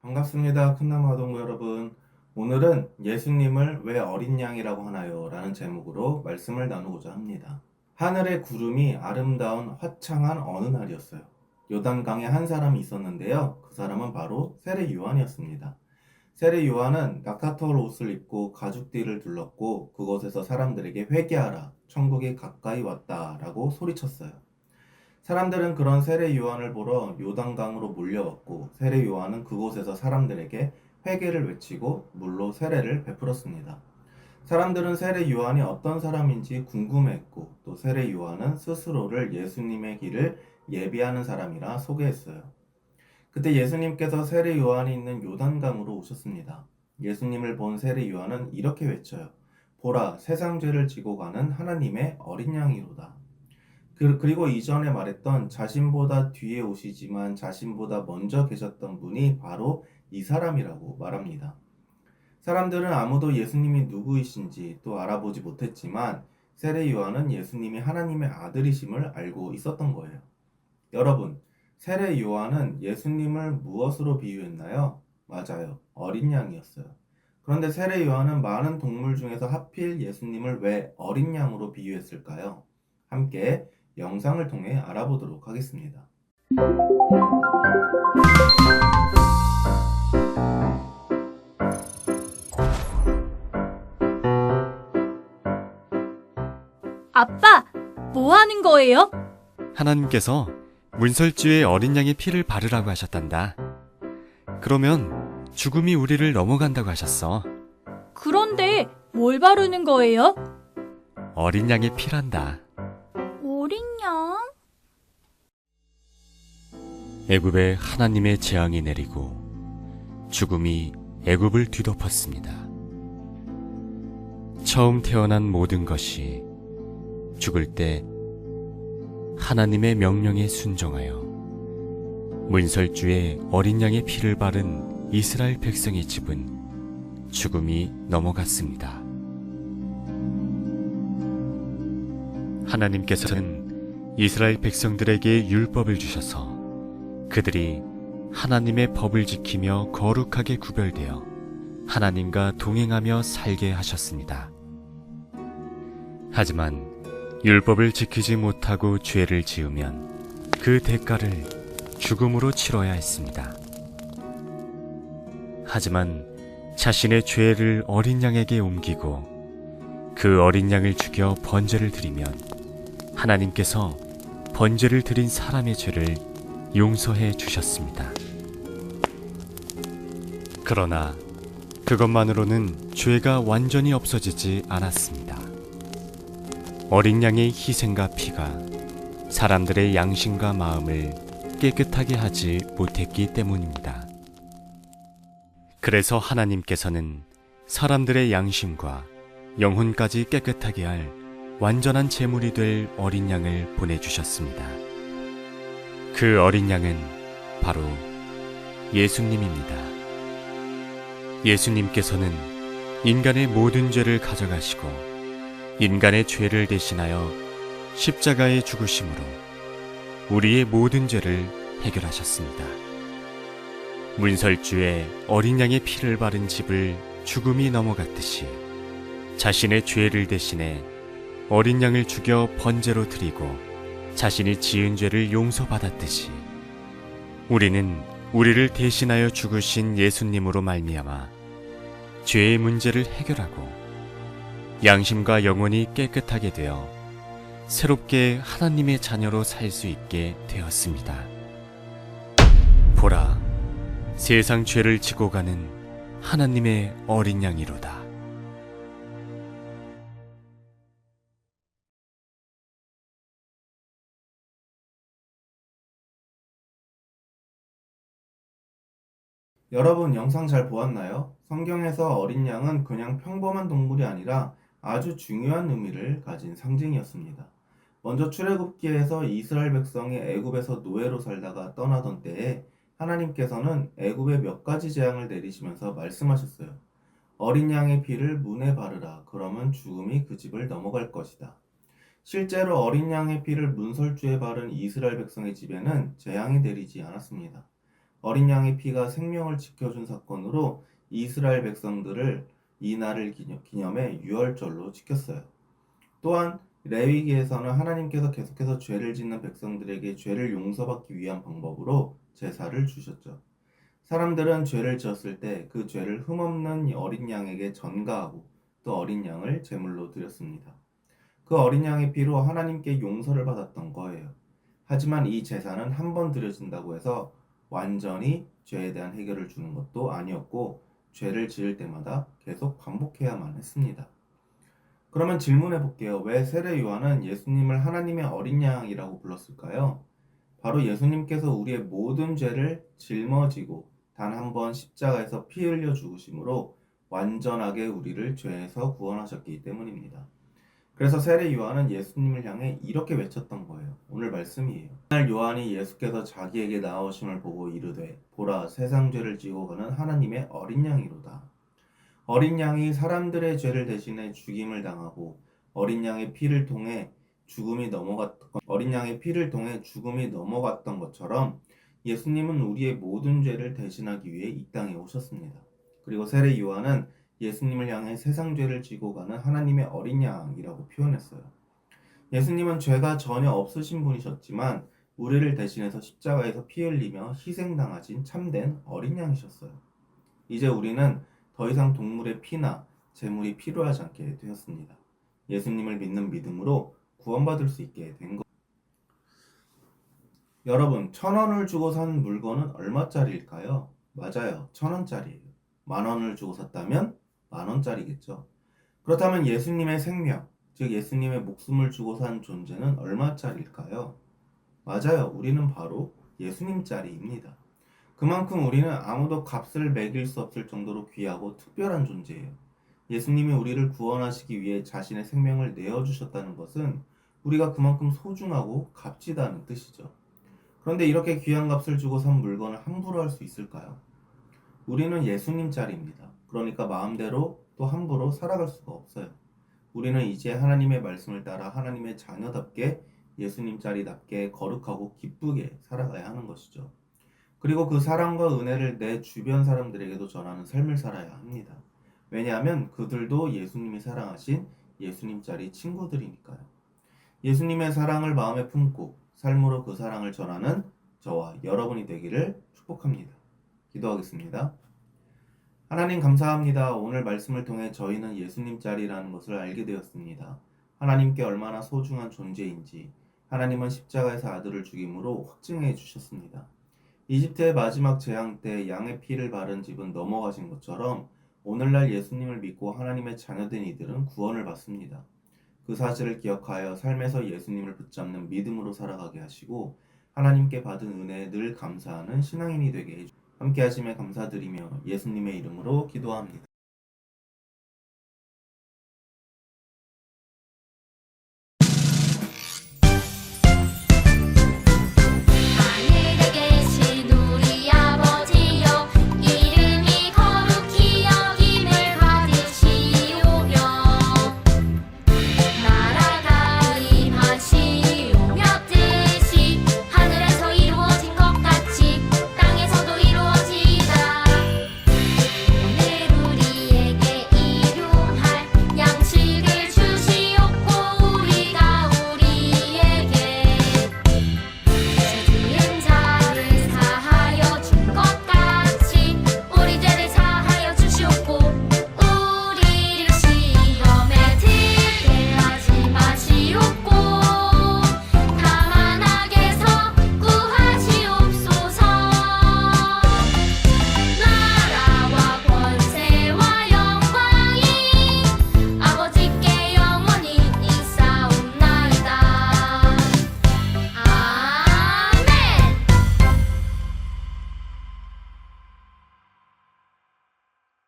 반갑습니다. 큰나무 아동부 여러분. 오늘은 예수님을 왜 어린 양이라고 하나요? 라는 제목으로 말씀을 나누고자 합니다. 하늘의 구름이 아름다운 화창한 어느 날이었어요. 요단강에 한 사람이 있었는데요. 그 사람은 바로 세례 요한이었습니다. 세례 요한은 낙타털 옷을 입고 가죽띠를 둘렀고 그곳에서 사람들에게 회개하라, 천국이 가까이 왔다라고 소리쳤어요. 사람들은 그런 세례 요한을 보러 요단강으로 몰려왔고 세례 요한은 그곳에서 사람들에게 회개를 외치고 물로 세례를 베풀었습니다. 사람들은 세례 요한이 어떤 사람인지 궁금해했고 또 세례 요한은 스스로를 예수님의 길을 예비하는 사람이라 소개했어요. 그때 예수님께서 세례 요한이 있는 요단강으로 오셨습니다. 예수님을 본 세례 요한은 이렇게 외쳐요. 보라, 세상 죄를 지고 가는 하나님의 어린 양이로다. 그리고 이전에 말했던 자신보다 뒤에 오시지만 자신보다 먼저 계셨던 분이 바로 이 사람이라고 말합니다. 사람들은 아무도 예수님이 누구이신지 또 알아보지 못했지만 세례 요한은 예수님이 하나님의 아들이심을 알고 있었던 거예요. 여러분, 세례 요한은 예수님을 무엇으로 비유했나요? 맞아요. 어린 양이었어요. 그런데 세례 요한은 많은 동물 중에서 하필 예수님을 왜 어린 양으로 비유했을까요? 함께 영상을 통해 알아보도록 하겠습니다. 아빠, 뭐 하는 거예요? 하나님께서 문설주에 어린 양의 피를 바르라고 하셨단다. 그러면 죽음이 우리를 넘어간다고 하셨어. 그런데 뭘 바르는 거예요? 어린 양의 피란다. 어린 양? 애굽에 하나님의 재앙이 내리고 죽음이 애굽을 뒤덮었습니다. 처음 태어난 모든 것이 죽을 때 하나님의 명령에 순종하여 문설주에 어린 양의 피를 바른 이스라엘 백성의 집은 죽음이 넘어갔습니다. 하나님께서는 이스라엘 백성들에게 율법을 주셔서 그들이 하나님의 법을 지키며 거룩하게 구별되어 하나님과 동행하며 살게 하셨습니다. 하지만 율법을 지키지 못하고 죄를 지으면 그 대가를 죽음으로 치러야 했습니다. 하지만 자신의 죄를 어린 양에게 옮기고 그 어린 양을 죽여 번제를 드리면 하나님께서 번제를 드린 사람의 죄를 용서해 주셨습니다. 그러나 그것만으로는 죄가 완전히 없어지지 않았습니다. 어린 양의 희생과 피가 사람들의 양심과 마음을 깨끗하게 하지 못했기 때문입니다. 그래서 하나님께서는 사람들의 양심과 영혼까지 깨끗하게 할 완전한 제물이 될 어린 양을 보내주셨습니다. 그 어린 양은 바로 예수님입니다. 예수님께서는 인간의 모든 죄를 가져가시고 인간의 죄를 대신하여 십자가에 죽으심으로 우리의 모든 죄를 해결하셨습니다. 문설주에 어린 양의 피를 바른 집을 죽음이 넘어갔듯이 자신의 죄를 대신해 어린 양을 죽여 번제로 드리고 자신이 지은 죄를 용서받았듯이 우리는 우리를 대신하여 죽으신 예수님으로 말미암아 죄의 문제를 해결하고 양심과 영혼이 깨끗하게 되어 새롭게 하나님의 자녀로 살 수 있게 되었습니다. 보라, 세상 죄를 지고 가는 하나님의 어린 양이로다. 여러분 영상 잘 보았나요? 성경에서 어린 양은 그냥 평범한 동물이 아니라 아주 중요한 의미를 가진 상징이었습니다. 먼저 출애굽기에서 이스라엘 백성이 애굽에서 노예로 살다가 떠나던 때에 하나님께서는 애굽에 몇 가지 재앙을 내리시면서 말씀하셨어요. 어린 양의 피를 문에 바르라. 그러면 죽음이 그 집을 넘어갈 것이다. 실제로 어린 양의 피를 문설주에 바른 이스라엘 백성의 집에는 재앙이 내리지 않았습니다. 어린 양의 피가 생명을 지켜준 사건으로 이스라엘 백성들을 이 날을 기념해 유월절로 지켰어요. 또한 레위기에서는 하나님께서 계속해서 죄를 짓는 백성들에게 죄를 용서받기 위한 방법으로 제사를 주셨죠. 사람들은 죄를 지었을 때 그 죄를 흠없는 어린 양에게 전가하고 또 어린 양을 제물로 드렸습니다. 그 어린 양의 피로 하나님께 용서를 받았던 거예요. 하지만 이 제사는 한 번 드려진다고 해서 완전히 죄에 대한 해결을 주는 것도 아니었고 죄를 지을 때마다 계속 반복해야만 했습니다. 그러면 질문해 볼게요. 왜 세례 요한은 예수님을 하나님의 어린 양이라고 불렀을까요? 바로 예수님께서 우리의 모든 죄를 짊어지고 단 한 번 십자가에서 피 흘려 죽으심으로 완전하게 우리를 죄에서 구원하셨기 때문입니다. 그래서 세례 요한은 예수님을 향해 이렇게 외쳤던 거예요. 오늘 말씀이에요. 그날 요한이 예수께서 자기에게 나오심을 보고 이르되 보라 세상 죄를 지고 가는 하나님의 어린 양이로다. 어린 양이 사람들의 죄를 대신해 죽임을 당하고 어린 양의 피를 통해 죽음이 넘어갔던 것처럼 예수님은 우리의 모든 죄를 대신하기 위해 이 땅에 오셨습니다. 그리고 세례 요한은 예수님을 향해 세상 죄를 지고 가는 하나님의 어린 양이라고 표현했어요. 예수님은 죄가 전혀 없으신 분이셨지만 우리를 대신해서 십자가에서 피 흘리며 희생당하신 참된 어린 양이셨어요. 이제 우리는 더 이상 동물의 피나 제물이 필요하지 않게 되었습니다. 예수님을 믿는 믿음으로 구원받을 수 있게 된 것. 여러분, 1,000원을 주고 산 물건은 얼마짜리일까요? 맞아요. 1,000원짜리예요. 10,000원을 주고 샀다면 10,000원짜리겠죠. 그렇다면 예수님의 생명, 즉 예수님의 목숨을 주고 산 존재는 얼마짜리일까요? 맞아요. 우리는 바로 예수님짜리입니다. 그만큼 우리는 아무도 값을 매길 수 없을 정도로 귀하고 특별한 존재예요. 예수님이 우리를 구원하시기 위해 자신의 생명을 내어주셨다는 것은 우리가 그만큼 소중하고 값지다는 뜻이죠. 그런데 이렇게 귀한 값을 주고 산 물건을 함부로 할 수 있을까요? 우리는 예수님짜리입니다. 그러니까 마음대로 또 함부로 살아갈 수가 없어요. 우리는 이제 하나님의 말씀을 따라 하나님의 자녀답게 예수님짜리답게 거룩하고 기쁘게 살아가야 하는 것이죠. 그리고 그 사랑과 은혜를 내 주변 사람들에게도 전하는 삶을 살아야 합니다. 왜냐하면 그들도 예수님이 사랑하신 예수님짜리 친구들이니까요. 예수님의 사랑을 마음에 품고 삶으로 그 사랑을 전하는 저와 여러분이 되기를 축복합니다. 기도하겠습니다. 하나님 감사합니다. 오늘 말씀을 통해 저희는 예수님짜리라는 것을 알게 되었습니다. 하나님께 얼마나 소중한 존재인지 하나님은 십자가에서 아들을 죽임으로 확증해 주셨습니다. 이집트의 마지막 재앙 때 양의 피를 바른 집은 넘어가신 것처럼 오늘날 예수님을 믿고 하나님의 자녀된 이들은 구원을 받습니다. 그 사실을 기억하여 삶에서 예수님을 붙잡는 믿음으로 살아가게 하시고 하나님께 받은 은혜에 늘 감사하는 신앙인이 되게 해주시옵소서. 함께 하심에 감사드리며 예수님의 이름으로 기도합니다.